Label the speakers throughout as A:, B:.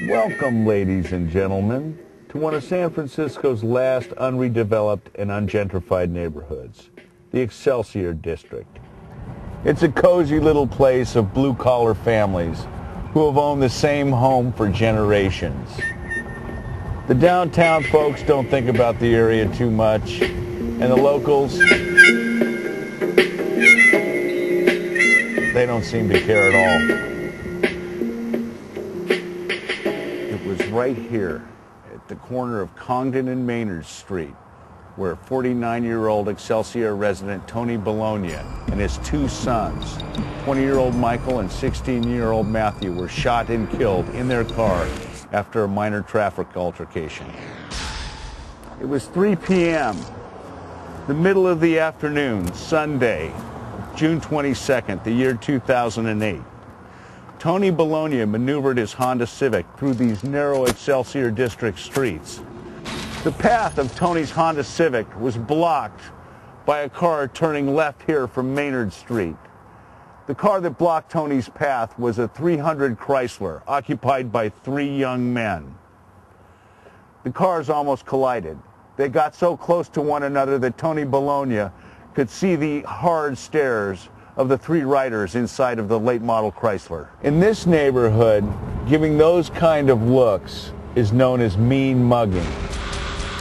A: Welcome, ladies and gentlemen, to one of San Francisco's last unredeveloped and ungentrified neighborhoods, the Excelsior District. It's a cozy little place of blue-collar families who have owned the same home for generations. The downtown folks don't think about the area too much, and the locals, they don't seem to care at all. It was right here at the corner of Congdon and Maynard Street where 49-year-old Excelsior resident Tony Bologna and his two sons, 20-year-old Michael and 16-year-old Matthew, were shot and killed in their car after a minor traffic altercation. It was 3 p.m., the middle of the afternoon, Sunday, June 22nd, the year 2008. Tony Bologna maneuvered his Honda Civic through these narrow Excelsior District streets. The path of Tony's Honda Civic was blocked by a car turning left here from Maynard Street. The car that blocked Tony's path was a 300 Chrysler, occupied by three young men. The cars almost collided. They got so close to one another that Tony Bologna could see the hard stares of the three riders inside of the late model Chrysler. In this neighborhood, giving those kind of looks is known as mean mugging,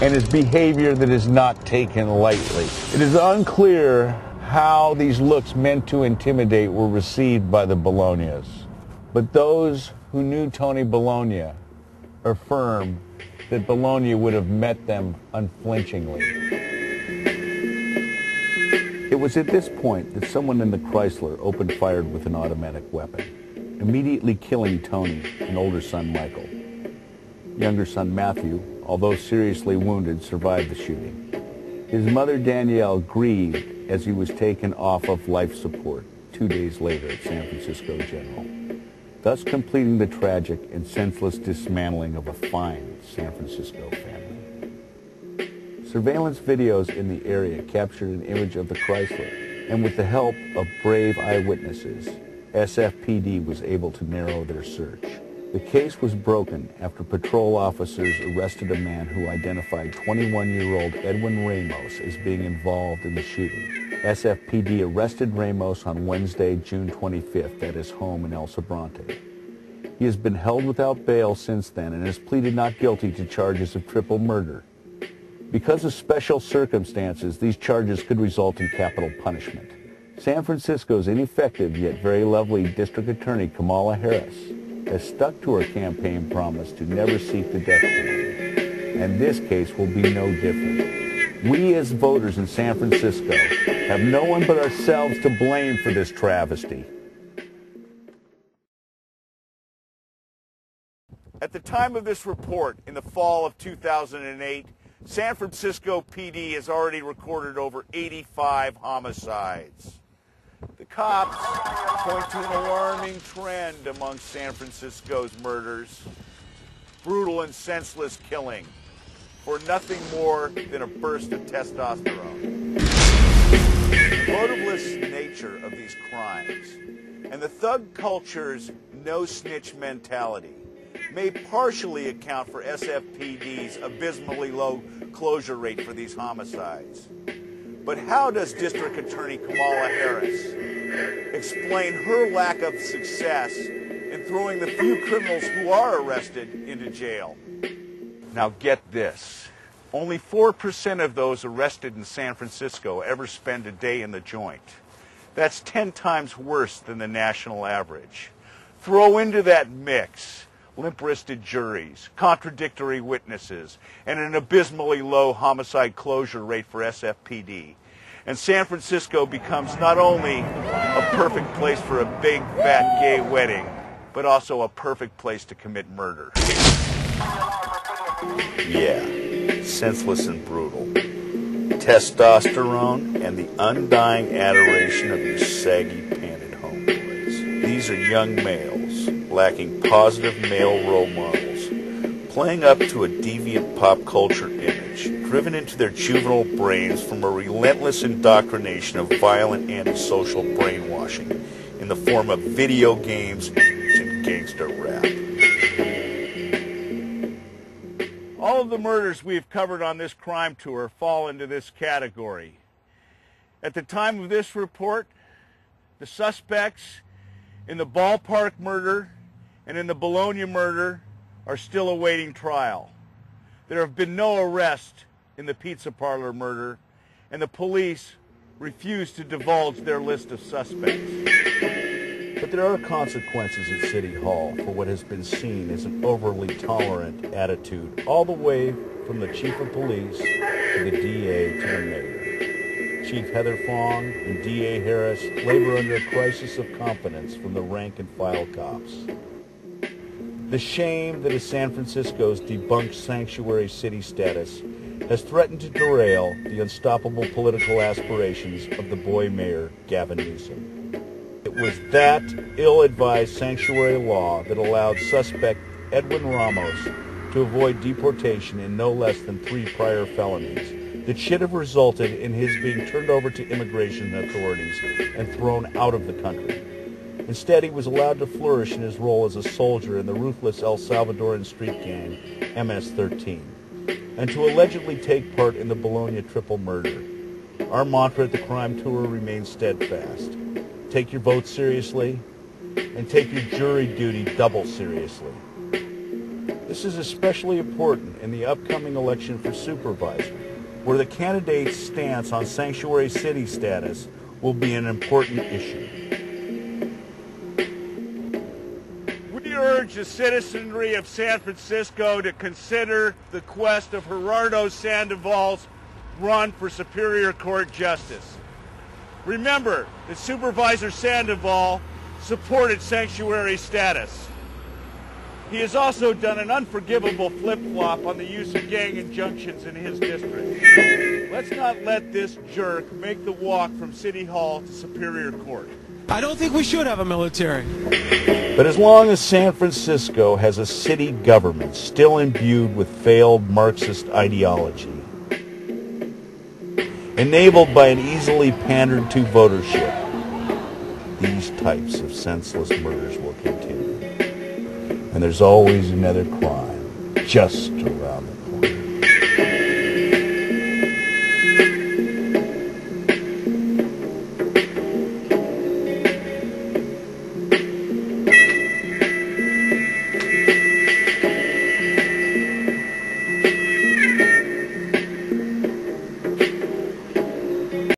A: and is behavior that is not taken lightly. It is unclear how these looks meant to intimidate were received by the Bolognas, but those who knew Tony Bologna affirm that Bologna would have met them unflinchingly. It was at this point that someone in the Chrysler opened fire with an automatic weapon, immediately killing Tony and older son Michael. Younger son Matthew, although seriously wounded, survived the shooting. His mother Danielle grieved as he was taken off of life support 2 days later at San Francisco General, thus completing the tragic and senseless dismantling of a fine San Francisco family. Surveillance videos in the area captured an image of the Chrysler, and with the help of brave eyewitnesses, SFPD was able to narrow their search. The case was broken after patrol officers arrested a man who identified 21-year-old Edwin Ramos as being involved in the shooting. SFPD arrested Ramos on Wednesday, June 25th at his home in El Sobrante. He has been held without bail since then and has pleaded not guilty to charges of triple murder. Because of special circumstances, these charges could result in capital punishment. San Francisco's ineffective yet very lovely District Attorney Kamala Harris has stuck to her campaign promise to never seek the death penalty, and this case will be no different. We as voters in San Francisco have no one but ourselves to blame for this travesty. At the time of this report, in the fall of 2008, San Francisco PD has already recorded over 85 homicides. The cops point to an alarming trend among San Francisco's murders: brutal and senseless killing for nothing more than a burst of testosterone. The motiveless nature of these crimes and the thug culture's no-snitch mentality may partially account for SFPD's abysmally low closure rate for these homicides. But how does District Attorney Kamala Harris explain her lack of success in throwing the few criminals who are arrested into jail? Now get this. Only 4% of those arrested in San Francisco ever spend a day in the joint. That's 10 times worse than the national average. Throw into that mix limp-wristed juries, contradictory witnesses, and an abysmally low homicide closure rate for SFPD. And San Francisco becomes not only a perfect place for a big, fat, gay wedding, but also a perfect place to commit murder. Yeah, senseless and brutal. Testosterone and the undying adoration of your saggy-panted homeboys. These are young males lacking positive male role models, playing up to a deviant pop culture image, driven into their juvenile brains from a relentless indoctrination of violent antisocial brainwashing in the form of video games and gangster rap. All of the murders we've covered on this crime tour fall into this category. At the time of this report, the suspects in the Ballpark murder and in the Bologna murder are still awaiting trial. There have been no arrests in the pizza parlor murder, and the police refuse to divulge their list of suspects. But there are consequences at City Hall for what has been seen as an overly tolerant attitude, all the way from the Chief of Police to the DA to the Mayor. Chief Heather Fong and DA Harris labor under a crisis of confidence from the rank-and-file cops. The shame that is San Francisco's debunked sanctuary city status has threatened to derail the unstoppable political aspirations of the boy mayor, Gavin Newsom. It was that ill-advised sanctuary law that allowed suspect Edwin Ramos to avoid deportation in no less than 3 prior felonies that should have resulted in his being turned over to immigration authorities and thrown out of the country. Instead, he was allowed to flourish in his role as a soldier in the ruthless El Salvadoran street gang MS-13, and to allegedly take part in the Bologna triple murder. Our mantra at the crime tour remains steadfast. Take your vote seriously, and take your jury duty double seriously. This is especially important in the upcoming election for supervisor, where the candidate's stance on sanctuary city status will be an important issue. We urge the citizenry of San Francisco to consider the quest of Gerardo Sandoval's run for Superior Court Justice. Remember that Supervisor Sandoval supported sanctuary status. He has also done an unforgivable flip-flop on the use of gang injunctions in his district. Let's not let this jerk make the walk from City Hall to Superior Court.
B: I don't think we should have a military.
A: But as long as San Francisco has a city government still imbued with failed Marxist ideology, enabled by an easily pandered to votership, these types of senseless murders will continue. And there's always another crime just